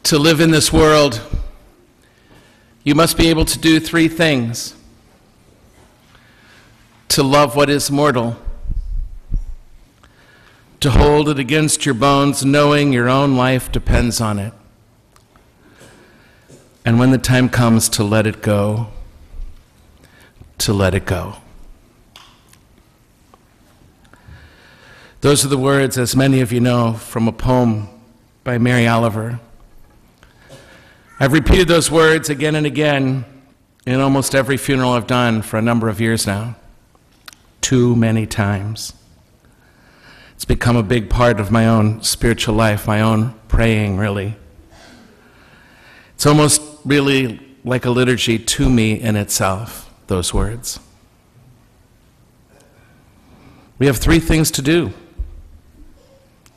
To live in this world, you must be able to do three things. To love what is mortal, to hold it against your bones, knowing your own life depends on it, and when the time comes to let it go, to let it go. Those are the words, as many of you know, from a poem by Mary Oliver. I've repeated those words again and again in almost every funeral I've done for a number of years now. Too many times. It's become a big part of my own spiritual life, my own praying, really. It's almost really like a liturgy to me in itself, those words. We have three things to do,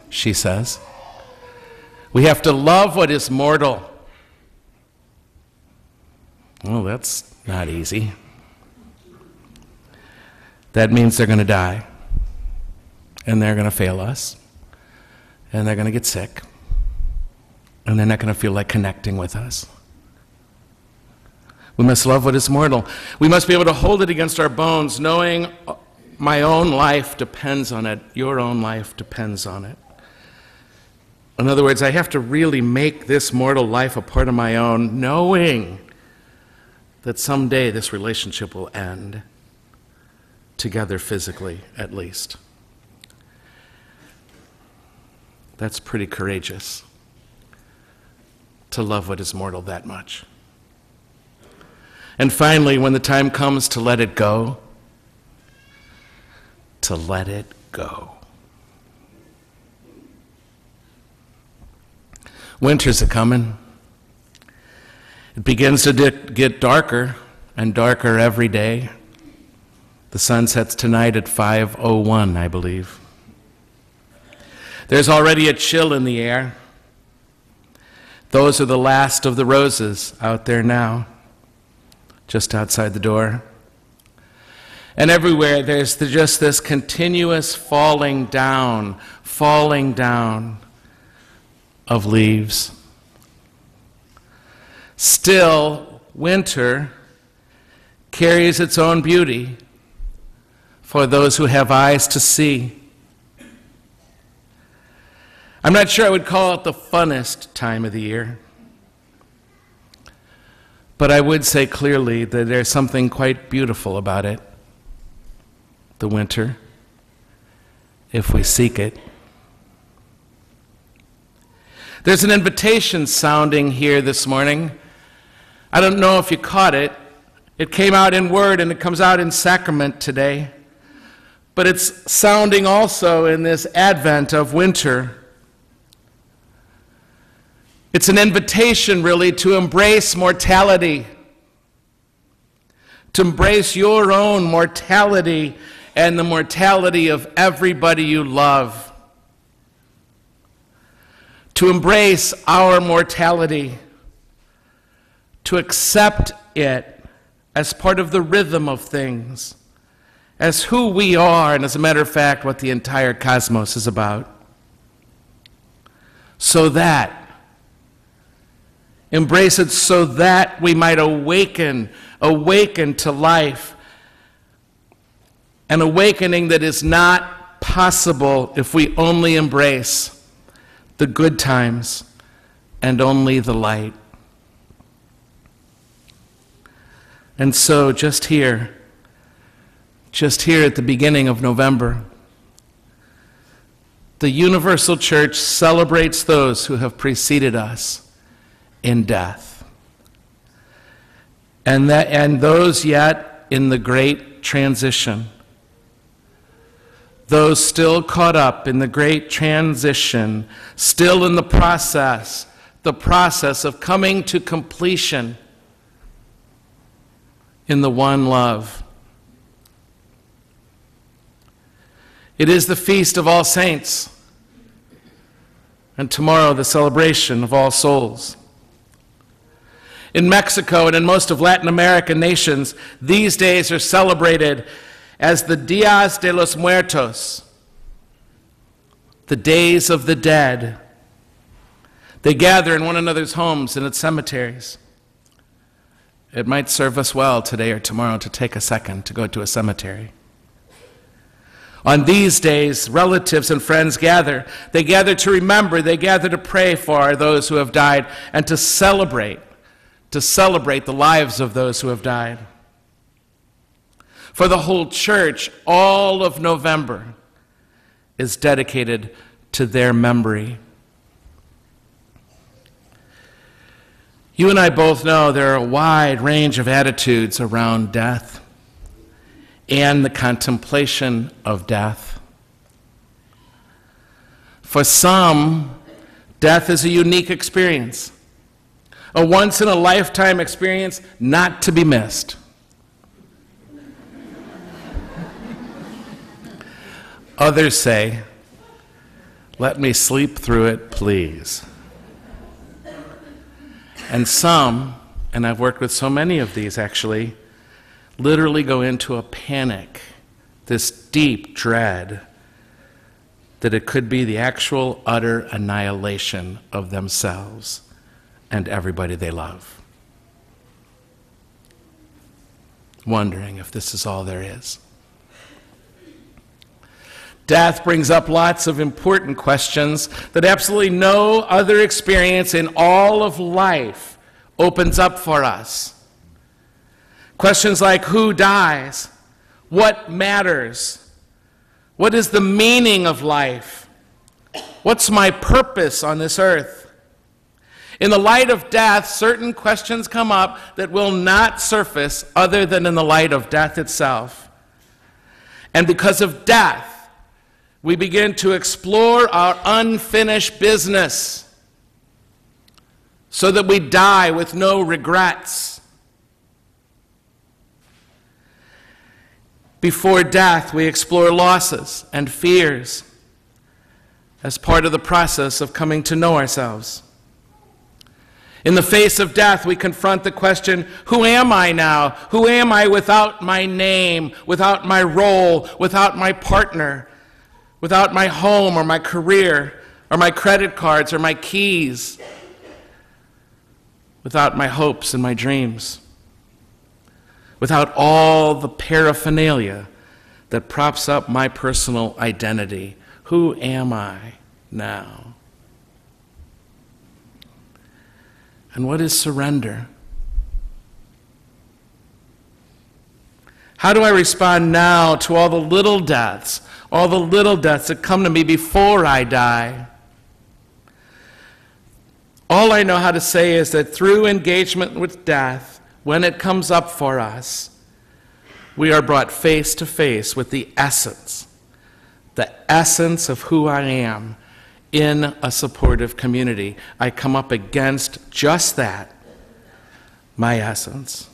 she says. We have to love what is mortal. Well, that's not easy. That means they're going to die, and they're going to fail us, and they're going to get sick, and they're not going to feel like connecting with us. We must love what is mortal. We must be able to hold it against our bones, knowing my own life depends on it, your own life depends on it. In other words, I have to really make this mortal life a part of my own, knowing that someday this relationship will end, together physically at least. That's pretty courageous, to love what is mortal that much. And finally, when the time comes to let it go, to let it go. Winter's a-coming. It begins to get darker and darker every day. The sun sets tonight at 5:01, I believe. There's already a chill in the air. Those are the last of the roses out there now, just outside the door. And everywhere there's just this continuous falling down of leaves. Still, winter carries its own beauty for those who have eyes to see. I'm not sure I would call it the funnest time of the year, but I would say clearly that there's something quite beautiful about it, the winter, if we seek it. There's an invitation sounding here this morning. I don't know if you caught it. It came out in word and it comes out in sacrament today. But it's sounding also in this advent of winter. It's an invitation, really, to embrace mortality, to embrace your own mortality and the mortality of everybody you love, to embrace our mortality, to accept it as part of the rhythm of things, as who we are, and as a matter of fact, what the entire cosmos is about. Embrace it so that we might awaken to life, an awakening that is not possible if we only embrace the good times and only the light. And so just here at the beginning of November, the universal church celebrates those who have preceded us in death, and those yet in the great transition, those still caught up in the great transition, still in the process of coming to completion in the one love. It is the feast of all saints, and tomorrow the celebration of all souls. In Mexico and in most of Latin American nations, these days are celebrated as the Días de los Muertos, the days of the dead, They gather in one another's homes and at cemeteries. It might serve us well today or tomorrow to take a second to go to a cemetery. On these days, relatives and friends gather. They gather to remember, they gather to pray for those who have died and to celebrate the lives of those who have died. For the whole church, all of November is dedicated to their memory. You and I both know there are a wide range of attitudes around death and the contemplation of death. For some, death is a unique experience, a once-in-a-lifetime experience not to be missed. Others say, "Let me sleep through it, please." And some, and I've worked with so many of these actually, literally go into a panic, this deep dread that it could be the actual utter annihilation of themselves and everybody they love. Wondering if this is all there is. Death brings up lots of important questions that absolutely no other experience in all of life opens up for us. Questions like who dies? What matters? What is the meaning of life? What's my purpose on this earth? In the light of death, certain questions come up that will not surface other than in the light of death itself. And because of death, we begin to explore our unfinished business so that we die with no regrets. Before death, we explore losses and fears as part of the process of coming to know ourselves. In the face of death, we confront the question, who am I now? Who am I without my name, without my role, without my partner, without my home or my career or my credit cards or my keys, without my hopes and my dreams, without all the paraphernalia that props up my personal identity? Who am I now? And what is surrender? How do I respond now to all the little deaths that come to me before I die? All I know how to say is that through engagement with death, when it comes up for us, we are brought face to face with the essence of who I am in a supportive community. I come up against just that, my essence.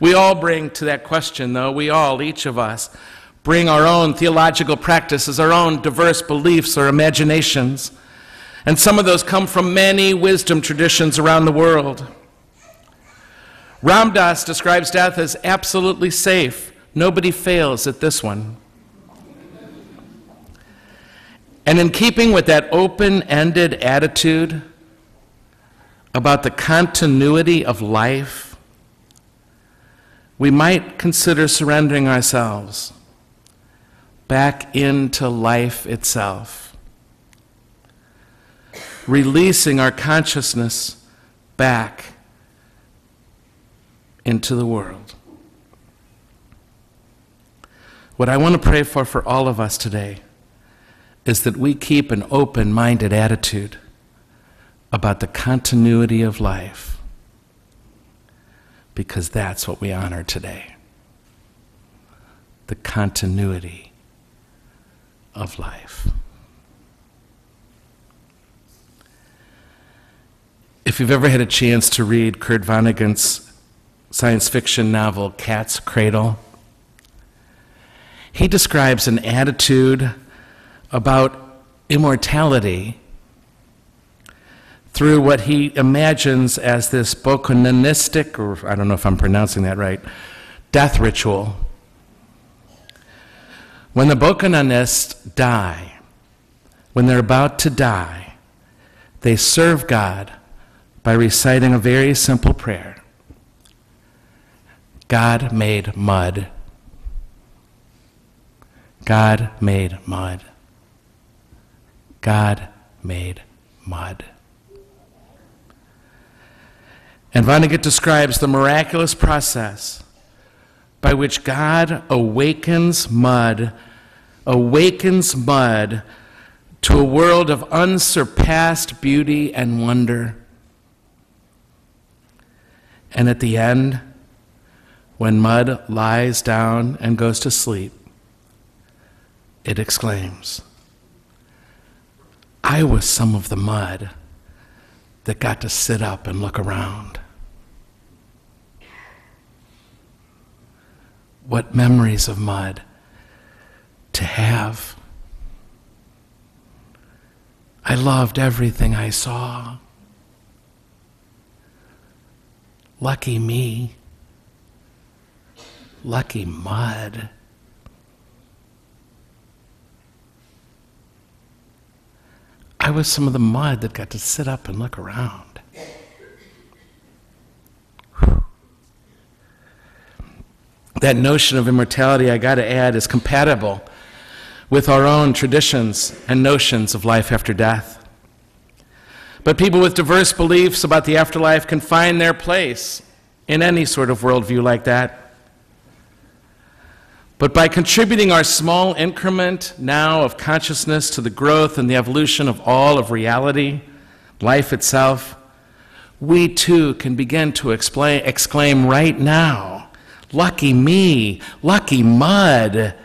We all bring to that question, though, each of us, bring our own theological practices, our own diverse beliefs or imaginations. And some of those come from many wisdom traditions around the world. Ram Dass describes death as absolutely safe. Nobody fails at this one. And in keeping with that open-ended attitude about the continuity of life, we might consider surrendering ourselves back into life itself, releasing our consciousness back into the world. What I want to pray for all of us today is that we keep an open-minded attitude about the continuity of life, because that's what we honor today. The continuity of life. If you've ever had a chance to read Kurt Vonnegut's science fiction novel, Cat's Cradle, he describes an attitude about immortality through what he imagines as this bokononistic, or I don't know if I'm pronouncing that right, death ritual. When the bokononists die, when they're about to die, They serve God by reciting a very simple prayer. God made mud. God made mud. God made mud. And Vonnegut describes the miraculous process by which God awakens mud to a world of unsurpassed beauty and wonder. And at the end, when mud lies down and goes to sleep, it exclaims, I was some of the mud that got to sit up and look around. What memories of mud to have. I loved everything I saw. Lucky me. Lucky mud. I was some of the mud that got to sit up and look around. Whew. That notion of immortality, I got to add, is compatible with our own traditions and notions of life after death. But people with diverse beliefs about the afterlife can find their place in any sort of worldview like that. But by contributing our small increment now of consciousness to the growth and the evolution of all of reality, life itself, we too can begin to exclaim right now, lucky me, lucky mud.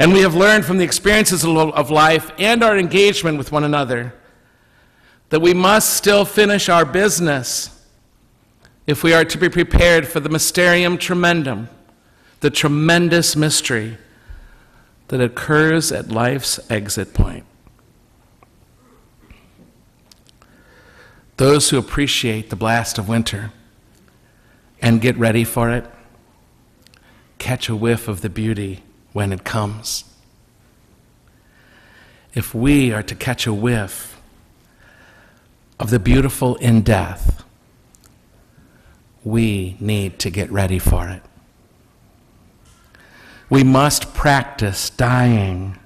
And we have learned from the experiences of life and our engagement with one another that we must still finish our business if we are to be prepared for the mysterium tremendum, the tremendous mystery that occurs at life's exit point. Those who appreciate the blast of winter and get ready for it catch a whiff of the beauty when it comes. If we are to catch a whiff of the beautiful in death, we need to get ready for it. We must practice dying,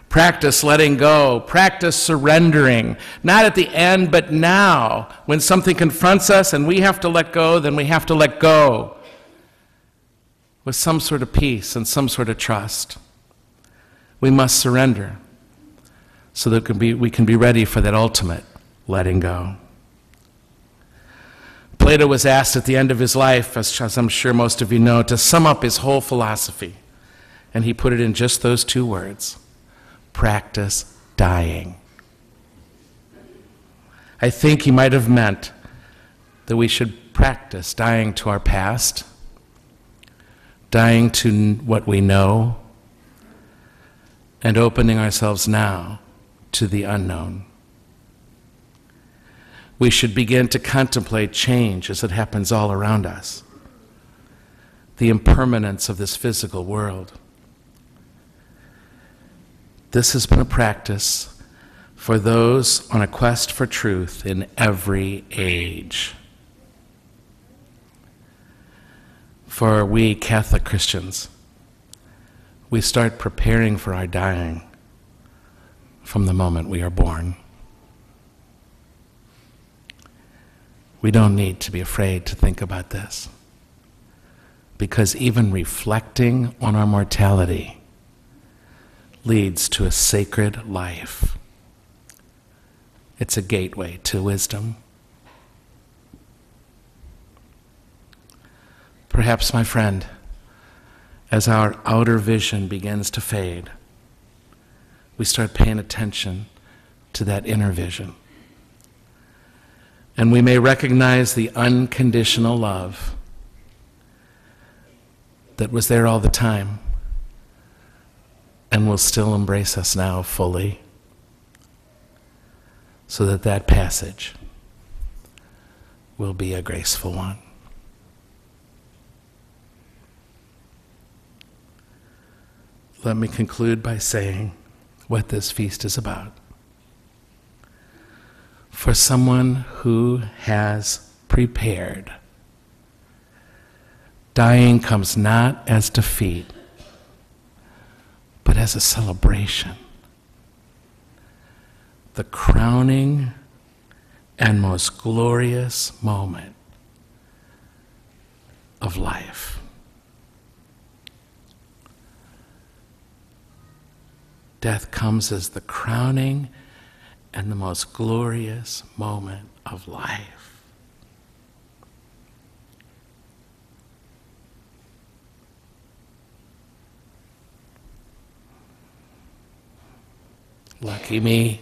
practice letting go, practice surrendering, not at the end, but now. When something confronts us and we have to let go, then we have to let go with some sort of peace and some sort of trust. We must surrender so that we can be ready for that ultimate letting go. Plato was asked at the end of his life, as I'm sure most of you know, to sum up his whole philosophy. And he put it in just those two words: practice dying. I think he might have meant that we should practice dying to our past, dying to what we know, and opening ourselves now to the unknown. We should begin to contemplate change as it happens all around us, the impermanence of this physical world. This has been a practice for those on a quest for truth in every age. For we Catholic Christians, we start preparing for our dying from the moment we are born. We don't need to be afraid to think about this, because even reflecting on our mortality leads to a sacred life. It's a gateway to wisdom. Perhaps, my friend, as our outer vision begins to fade, we start paying attention to that inner vision. And we may recognize the unconditional love that was there all the time and will still embrace us now fully, so that that passage will be a graceful one. Let me conclude by saying what this feast is about. for someone who has prepared. Dying comes not as defeat, but as a celebration. The crowning and most glorious moment of life. Death comes as the crowning and the most glorious moment of life. Lucky me,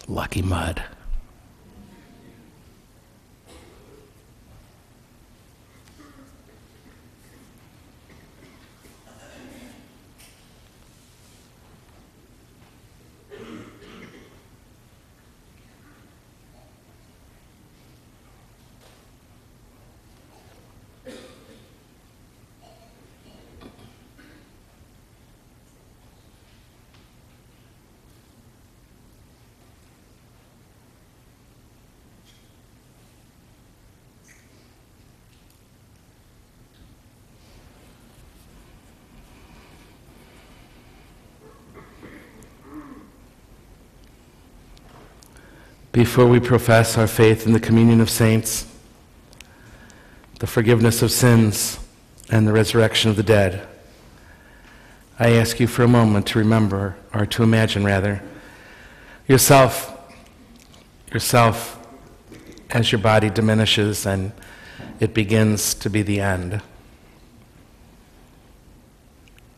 lucky mud. Before we profess our faith in the communion of saints, the forgiveness of sins, and the resurrection of the dead, I ask you for a moment to remember, or to imagine rather, yourself as your body diminishes and it begins to be the end.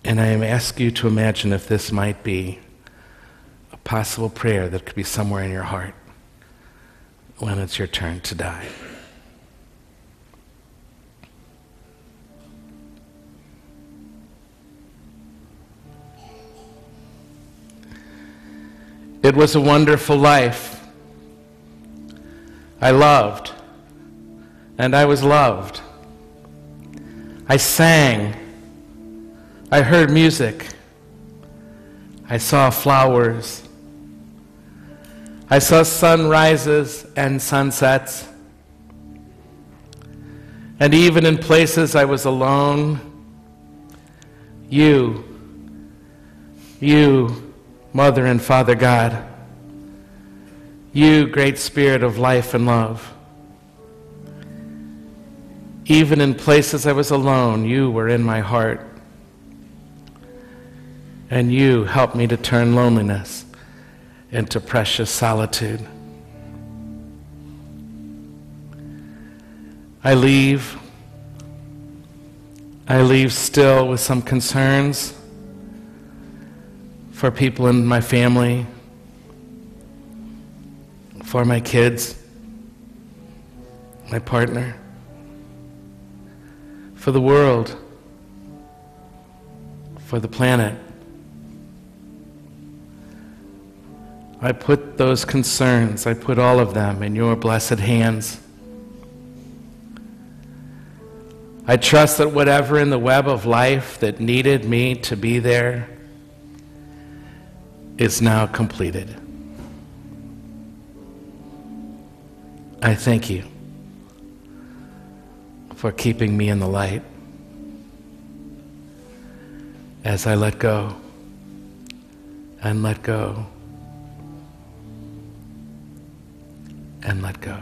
And I ask you to imagine if this might be a possible prayer that could be somewhere in your heart when it's your turn to die. It was a wonderful life. I loved, and I was loved. I sang. I heard music. I saw flowers. I saw sunrises and sunsets. And even in places I was alone, you, Mother and Father God, you, great Spirit of life and love, even in places I was alone, you were in my heart. And you helped me to turn loneliness into precious solitude. I leave still with some concerns for people in my family, for my kids, my partner, for the world, for the planet. I put those concerns, I put all of them in your blessed hands. I trust that whatever in the web of life that needed me to be there is now completed. I thank you for keeping me in the light as I let go and let go and let go.